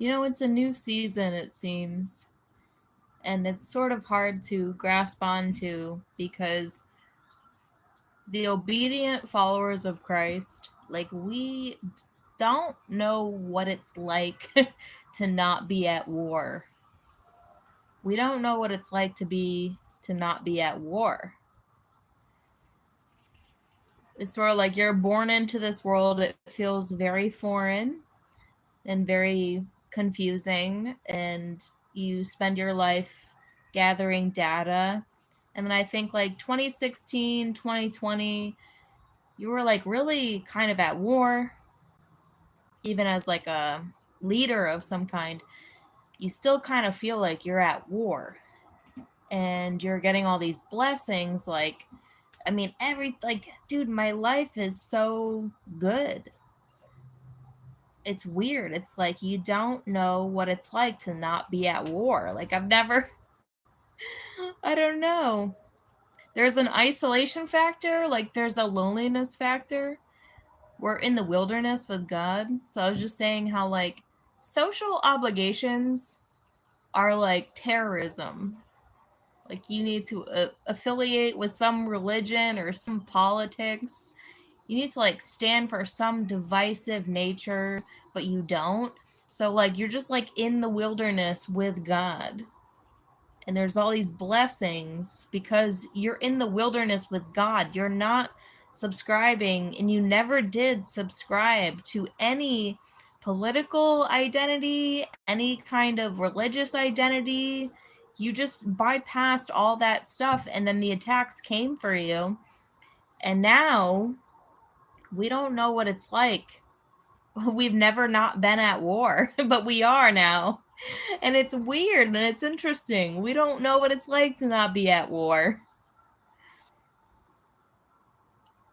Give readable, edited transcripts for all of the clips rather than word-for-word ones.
It's a new season, it seems. And it's sort of hard to grasp onto because the obedient followers of Christ, like, we don't know what it's like to not be at war. We don't know what it's like to not be at war. It's sort of like you're born into this world. It feels very foreign and very confusing, and you spend your life gathering data. And then I think like 2016, 2020, you were like really kind of at war, even as like a leader of some kind. You still kind of feel like you're at war, and you're getting all these blessings. Like, I mean, dude, my life is so good. It's weird. It's like you don't know what it's like to not be at war. Like, I've never, I don't know. There's an isolation factor, like, there's a loneliness factor. We're in the wilderness with God. So I was just saying how, like, social obligations are like terrorism. Like, you need to affiliate with some religion or some politics. You need to like stand for some divisive nature, but you don't. So like you're just like in the wilderness with God. And there's all these blessings because you're in the wilderness with God. You're not subscribing, and you never did subscribe to any political identity, any kind of religious identity. You just bypassed all that stuff, and then the attacks came for you. And now we don't know what it's like. We've never not been at war, but we are now. And it's weird and it's interesting. We don't know what it's like to not be at war.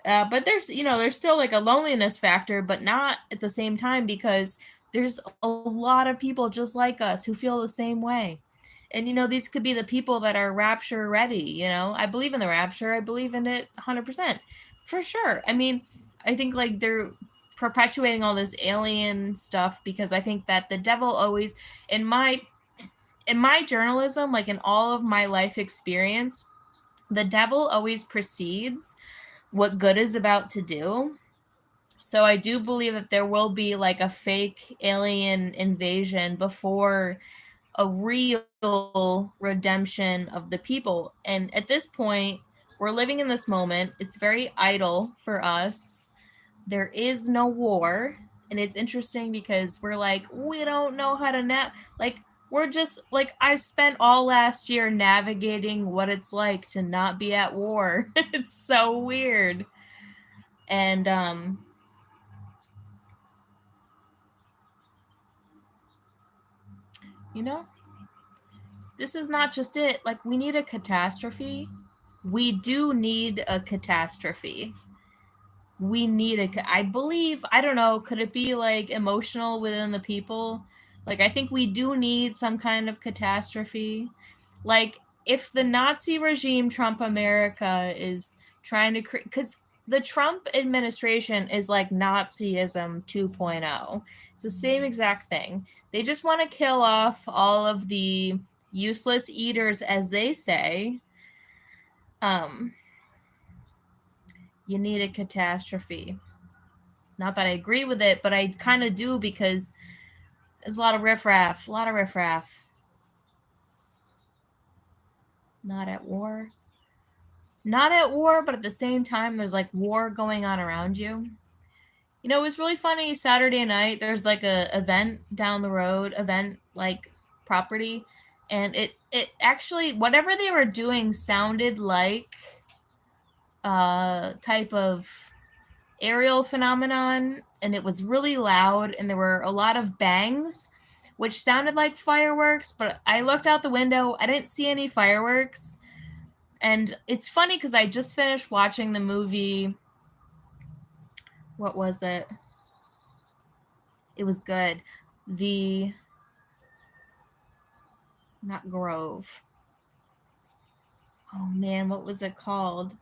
But there's still like a loneliness factor, but not at the same time, because there's a lot of people just like us who feel the same way. And these could be the people that are rapture ready. I believe in the rapture. I believe in it 100%. For sure. I mean, I think like they're perpetuating all this alien stuff because I think that the devil always, in my journalism, like in all of my life experience, the devil always precedes what good is about to do. So I do believe that there will be like a fake alien invasion before a real redemption of the people. And at this point, we're living in this moment. It's very idle for us. There is no war. And it's interesting because we're like, we don't know how to like, we're just like, I spent all last year navigating what it's like to not be at war. It's so weird. And you know, this is not just it. Like, we need a catastrophe. We do need a catastrophe. We need I believe, I don't know, could it be like emotional within the people? Like, I think we do need some kind of catastrophe. Like, if the Nazi regime Trump America is trying to create, because the Trump administration is like Nazism 2.0. It's the same exact thing. They just want to kill off all of the useless eaters, as they say. Um, you need a catastrophe. Not that I agree with it, but I kind of do, because there's a lot of riffraff. A lot of riffraff. Not at war. Not at war, but at the same time, there's like war going on around you. It was really funny. Saturday night, there's like a event down the road, event like property, and it actually, whatever they were doing sounded like a type of aerial phenomenon, and it was really loud, and there were a lot of bangs, which sounded like fireworks, but I looked out the window, I didn't see any fireworks. And it's funny because I just finished watching the movie. What was it? It was good. The Not Grove. Oh man, what was it called?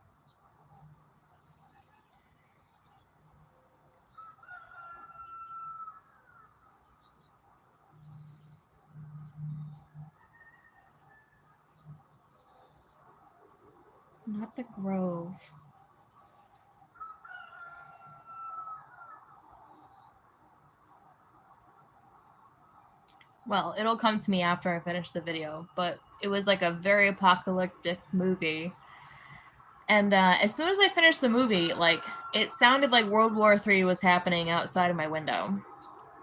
Not the Grove. Well, it'll come to me after I finish the video, but it was like a very apocalyptic movie. And as soon as I finished the movie, like, it sounded like World War III was happening outside of my window.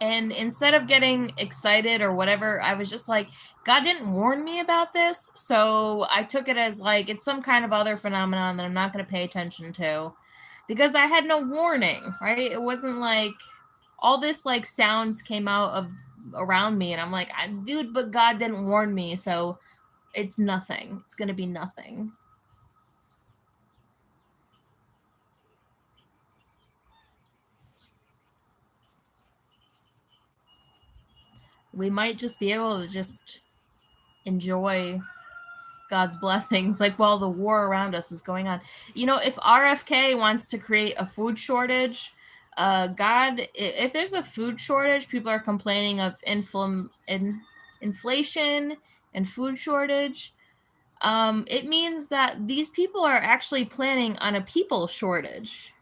And instead of getting excited or whatever, I was just like, God didn't warn me about this. So I took it as like, it's some kind of other phenomenon that I'm not going to pay attention to. Because I had no warning, right? It wasn't like all this like sounds came out of around me and I'm like, dude, but God didn't warn me. So it's nothing. It's going to be nothing. We might just be able to just enjoy God's blessings, like while the war around us is going on. You know, if RFK wants to create a food shortage, if there's a food shortage, people are complaining of inflation and food shortage. It means that these people are actually planning on a people shortage.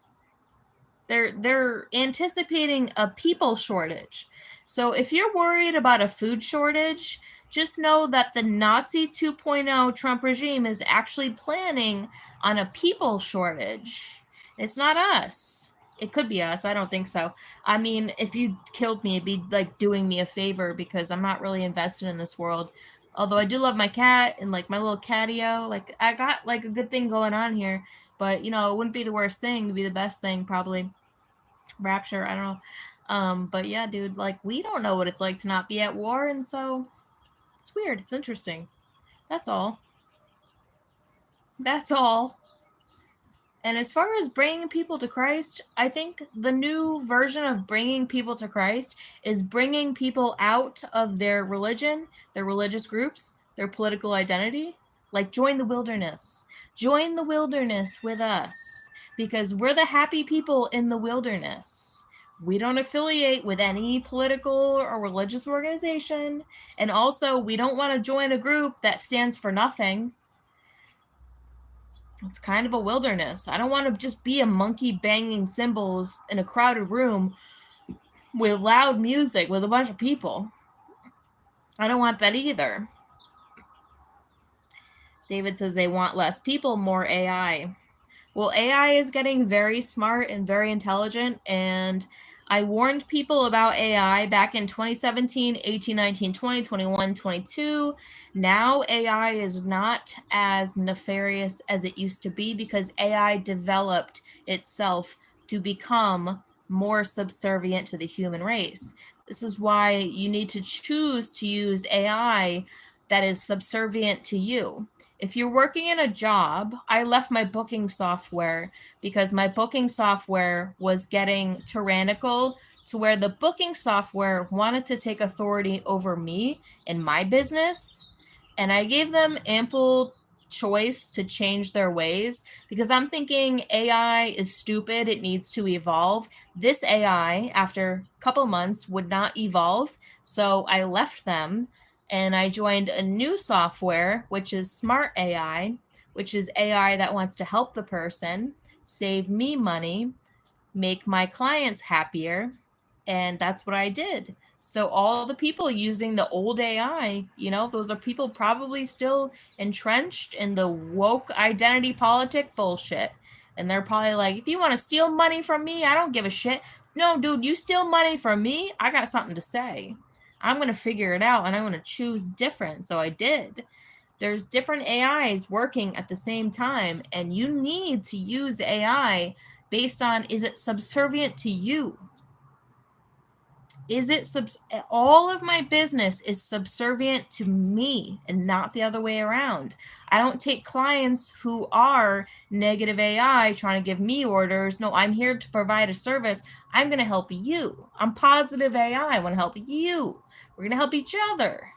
They're anticipating a people shortage. So if you're worried about a food shortage, just know that the Nazi 2.0 Trump regime is actually planning on a people shortage. It's not us. It could be us. I don't think so. I mean, if you killed me, it'd be like doing me a favor because I'm not really invested in this world. Although I do love my cat and like my little catio. Like I got like a good thing going on here. But you know, it wouldn't be the worst thing. It'd be the best thing probably. Rapture, I don't know. But yeah, dude, like we don't know what it's like to not be at war, and so it's weird. It's interesting. That's all. That's all. And as far as bringing people to Christ, I think the new version of bringing people to Christ is bringing people out of their religion, their religious groups, their political identity. Like, join the wilderness. Join the wilderness with us because we're the happy people in the wilderness. We don't affiliate with any political or religious organization. And also, we don't want to join a group that stands for nothing. It's kind of a wilderness. I don't want to just be a monkey banging cymbals in a crowded room with loud music with a bunch of people. I don't want that either. David says they want less people, more AI. Well, AI is getting very smart and very intelligent, and I warned people about AI back in 2017, 18, 19, 20, 21, 22. Now AI is not as nefarious as it used to be because AI developed itself to become more subservient to the human race. This is why you need to choose to use AI that is subservient to you. If you're working in a job, I left my booking software because my booking software was getting tyrannical to where the booking software wanted to take authority over me and my business. And I gave them ample choice to change their ways because I'm thinking AI is stupid. It needs to evolve. This AI, after a couple months, would not evolve. So I left them and I joined a new software, which is Smart AI, which is AI that wants to help the person, save me money, make my clients happier. And that's what I did. So all the people using the old AI, you know, those are people probably still entrenched in the woke identity politic bullshit. And they're probably like, if you want to steal money from me, I don't give a shit. No, dude, you steal money from me, I got something to say. I'm going to figure it out and I'm going to choose different. So I did. There's different AIs working at the same time, and you need to use AI based on, is it subservient to you? Is it all of my business is subservient to me and not the other way around? I don't take clients who are negative AI trying to give me orders. No, I'm here to provide a service. I'm going to help you. I'm positive AI. I want to help you. We're going to help each other.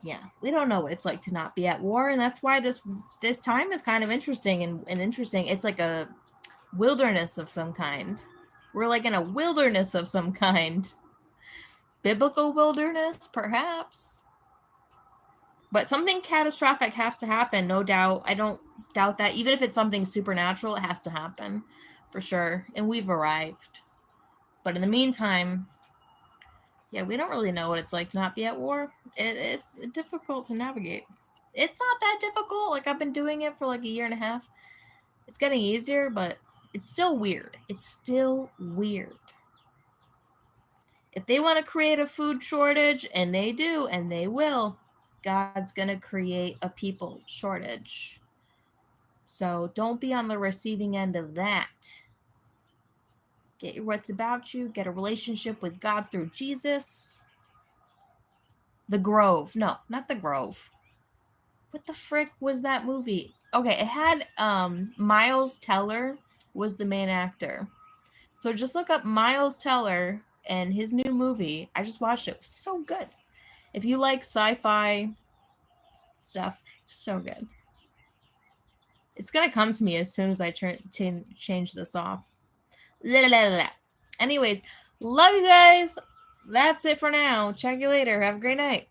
Yeah, we don't know what it's like to not be at war, and that's why this time is kind of interesting and interesting. It's like a wilderness of some kind. We're like in a wilderness of some kind. Biblical wilderness, perhaps. But something catastrophic has to happen, no doubt. I don't doubt that. Even if it's something supernatural, it has to happen for sure. And we've arrived. But in the meantime, yeah, we don't really know what it's like to not be at war. It's difficult to navigate. It's not that difficult. Like, I've been doing it for like a year and a half. It's getting easier, but it's still weird. It's still weird. If they want to create a food shortage, and they do, and they will, God's going to create a people shortage. So don't be on the receiving end of that. Get what's about you. Get a relationship with God through Jesus. The Grove. No, not The Grove. What the frick was that movie? Okay, it had Miles Teller was the main actor. So just look up Miles Teller and his new movie. I just watched it. It was so good. If you like sci-fi stuff, so good. It's gonna come to me as soon as I change this off. Anyways, love you guys. That's it for now. Check you later. Have a great night.